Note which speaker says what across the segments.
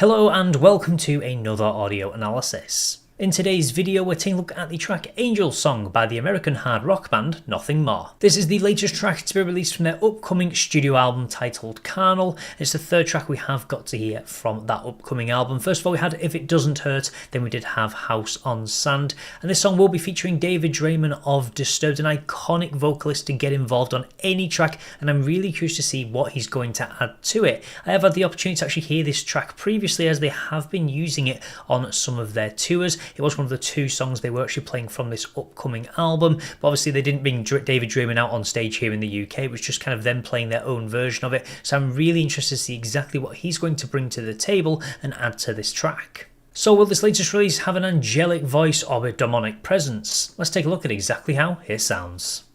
Speaker 1: Hello and welcome to another audio analysis. In today's video we're taking a look at the track Angel Song by the American hard rock band Nothing More. This is the latest track to be released from their upcoming studio album titled CARNAL. It's the third track we have got to hear from that upcoming album. First of all we had If It Doesn't Hurt, then we did have House on Sand, and this song will be featuring David Draiman of Disturbed, an iconic vocalist to get involved on any track, and I'm really curious to see what he's going to add to it. I have had the opportunity to actually hear this track previously as they have been using it on some of their tours. It was one of the two songs they were actually playing from this upcoming album, but obviously they didn't bring David Draiman out on stage here in the UK. It was just kind of them playing their own version of it, so I'm really interested to see exactly what he's going to bring to the table and add to this track. So will this latest release have an angelic voice or a demonic presence? Let's take a look at exactly how it sounds.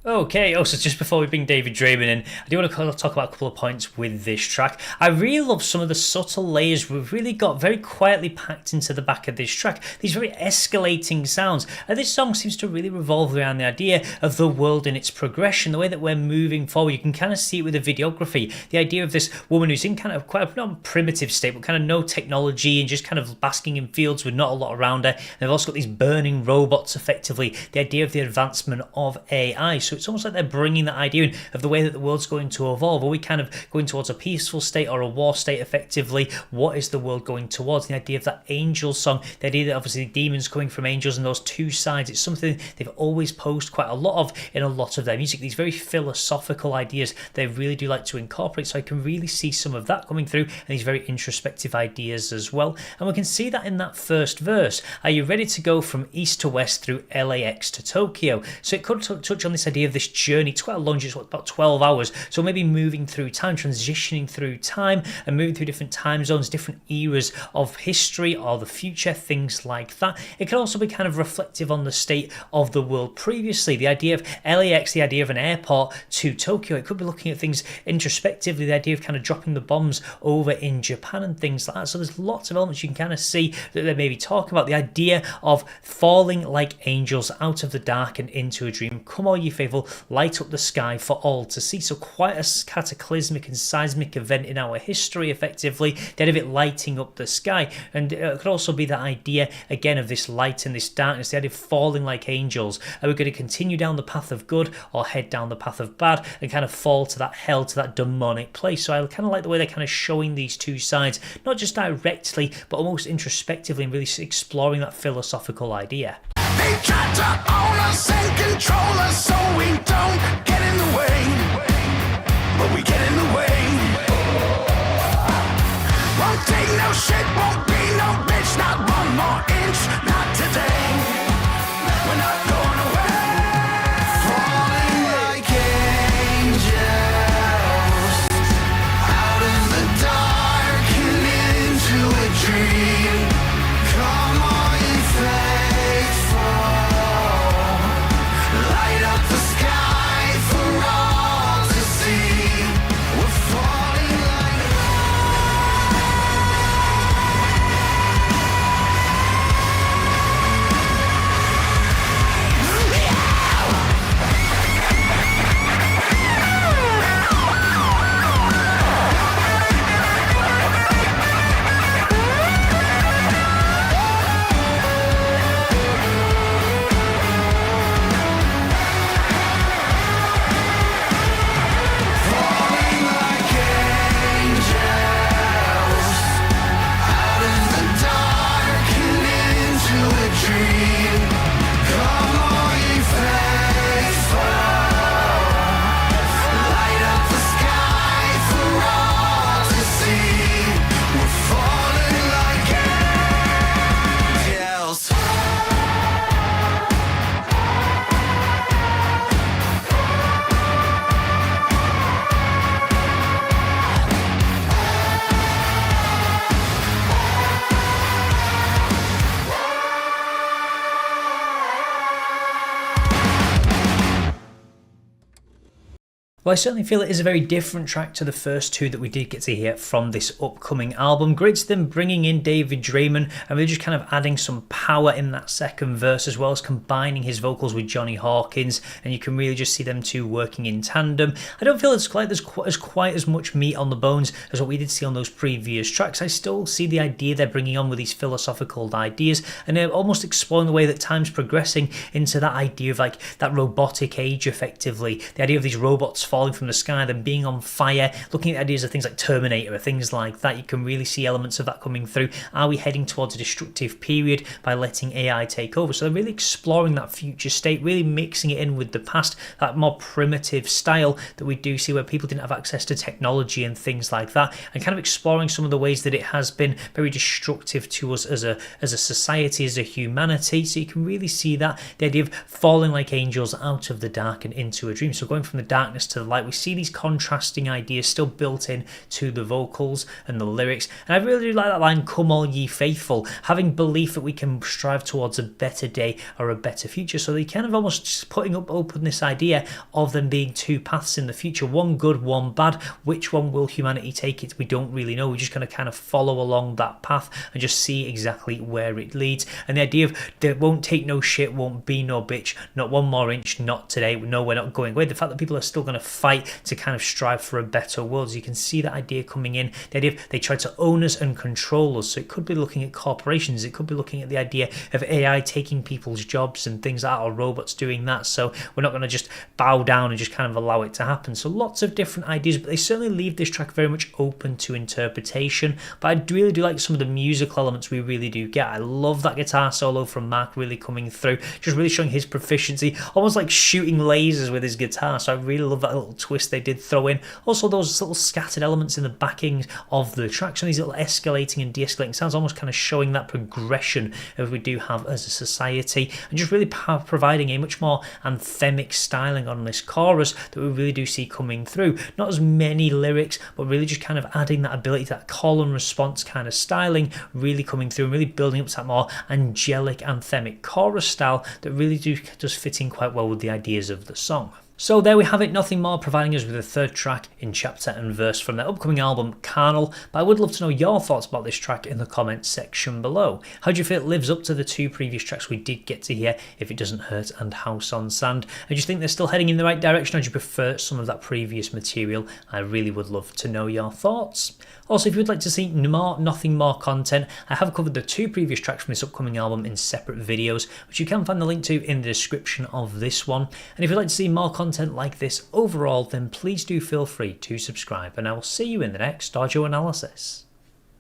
Speaker 1: Okay, so just before we bring David Draiman in, I do want to talk about a couple of points with this track. I really love some of the subtle layers we've really got very quietly packed into the back of this track. These very escalating sounds. And this song seems to really revolve around the idea of the world and its progression, the way that we're moving forward. You can kind of see it with the videography. The idea of this woman who's in kind of quite a not primitive state, but kind of no technology and just kind of basking in fields with not a lot around her. And they've also got these burning robots effectively. The idea of the advancement of AI. So it's almost like they're bringing that idea in of the way that the world's going to evolve. Are we kind of going towards a peaceful state or a war state effectively? What is the world going towards? The idea of that angel song, the idea that obviously demons coming from angels and those two sides, it's something they've always posed quite a lot of in a lot of their music. These very philosophical ideas they really do like to incorporate, so I can really see some of that coming through, and these very introspective ideas as well. And we can see that in that first verse. Are you ready to go from east to west through LAX to Tokyo? So it could touch on this idea of this journey. It's quite a long, it's about 12 hours, so maybe moving through time, transitioning through time and moving through different time zones, different eras of history or the future, things like that. It can also be kind of reflective on the state of the world previously. The idea of LAX, the idea of an airport, to Tokyo, it could be looking at things introspectively, the idea of kind of dropping the bombs over in Japan and things like that. So there's lots of elements you can kind of see that they may be talking about. The idea of falling like angels out of the dark and into a dream. Come all ye faithful, light up the sky for all to see. So quite a cataclysmic and seismic event in our history effectively, the idea of it lighting up the sky. And it could also be the idea again of this light and this darkness, the idea of falling like angels. Are we going to continue down the path of good or head down the path of bad and kind of fall to that hell, to that demonic place? So I kind of like the way they're kind of showing these two sides, not just directly but almost introspectively, and really exploring that philosophical idea.
Speaker 2: They try to own us and control us so we don't get in the way, but we get in the way. Won't take no shit, won't be no bitch, not one more inch, not today. We're not going away. Falling like angels out of the dark and into a dream. Come on, you faithful, light up the sky for all to see. We're falling
Speaker 1: Well, I certainly feel it is a very different track to the first two that we did get to hear from this upcoming album. Great to them bringing in David Draiman and really just kind of adding some power in that second verse, as well as combining his vocals with Johnny Hawkins, and you can really just see them two working in tandem. I don't feel it's quite as much meat on the bones as what we did see on those previous tracks. I still see the idea they're bringing on with these philosophical ideas, and they're almost exploring the way that time's progressing into that idea of like that robotic age, effectively. The idea of these robots falling from the sky, them being on fire, looking at ideas of things like Terminator, things like that. You can really see elements of that coming through. Are we heading towards a destructive period by letting AI take over? So they're really exploring that future state, really mixing it in with the past, that more primitive style that we do see where people didn't have access to technology and things like that, and kind of exploring some of the ways that it has been very destructive to us as a society, as a humanity. So you can really see that, the idea of falling like angels out of the dark and into a dream. So going from the darkness to the light, we see these contrasting ideas still built in to the vocals and the lyrics. And I really do like that line, "Come all ye faithful," having belief that we can strive towards a better day or a better future. So they kind of almost just putting up open this idea of them being two paths in the future, one good, one bad. Which one will humanity take it? We don't really know. We're just going to kind of follow along that path and just see exactly where it leads. And the idea of they won't take no shit, won't be no bitch, not one more inch, not today, no, we're not going away. The fact that people are still going to fight to kind of strive for a better world. So you can see that idea coming in. The idea of they try to own us and control us. So it could be looking at corporations. It could be looking at the idea of AI taking people's jobs and things like that, or robots doing that. So we're not going to just bow down and just kind of allow it to happen. So lots of different ideas, but they certainly leave this track very much open to interpretation. But I really do like some of the musical elements we really do get. I love that guitar solo from Mark really coming through, just really showing his proficiency, almost like shooting lasers with his guitar. So I really love that little twist they did throw in. Also those little scattered elements in the backings of the tracks, and these little escalating and de-escalating sounds, almost kind of showing that progression that we do have as a society, and just really providing a much more anthemic styling on this chorus that we really do see coming through. Not as many lyrics, but really just kind of adding that ability, that call and response kind of styling really coming through and really building up to that more angelic anthemic chorus style that really does fit in quite well with the ideas of the song. So there we have it, Nothing More providing us with a third track in chapter and verse from their upcoming album CARNAL. But I would love to know your thoughts about this track in the comments section below. How do you feel it lives up to the two previous tracks we did get to hear, If It Doesn't Hurt and House on Sand? And do you think they're still heading in the right direction, or do you prefer some of that previous material? I really would love to know your thoughts. Also, if you would like to see more Nothing More content, I have covered the two previous tracks from this upcoming album in separate videos, which you can find the link to in the description of this one. And if you'd like to see more content like this overall, then please do feel free to subscribe, and I will see you in the next audio analysis.